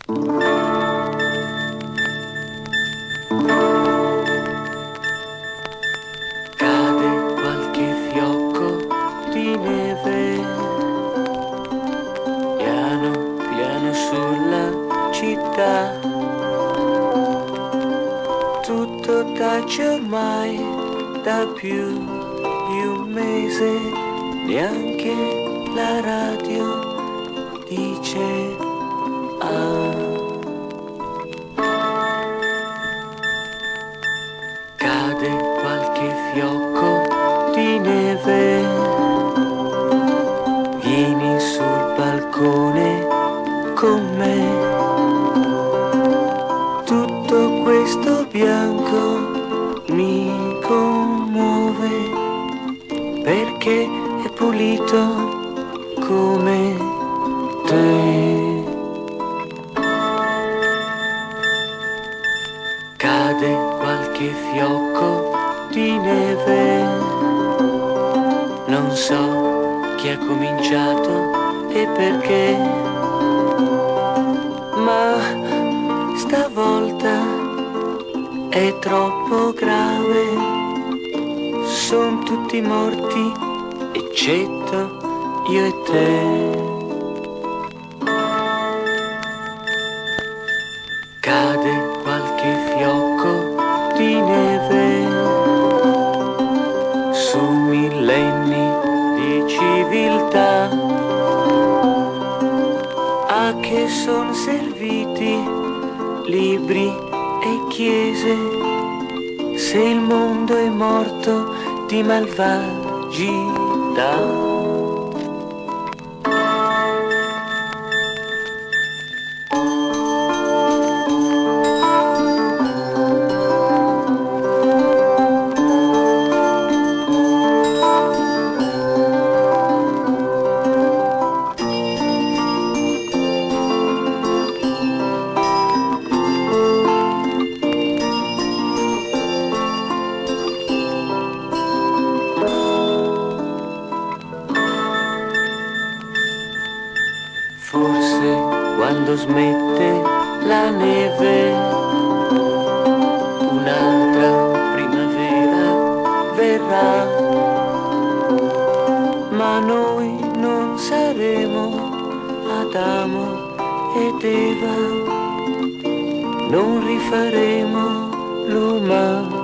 Cade qualche fiocco di neve, piano piano sulla città. Tutto tace ormai da più di un mese, neanche la radio dice ah. Cade qualche fiocco di neve, vieni sul balcone con me. Tutto questo bianco mi commuove, perché è pulito come te. Cade qualche fiocco di neve, non so chi ha cominciato e perché, ma stavolta è troppo grave. Son tutti morti eccetto io e te. Cade qualche fiocco di neve su millenni di civiltà. A che son serviti libri e chiese, se il mondo è morto di malvagità? Forse quando smette la neve, un'altra primavera verrà, ma noi non saremo Adamo ed Eva, non rifaremo l'umanità.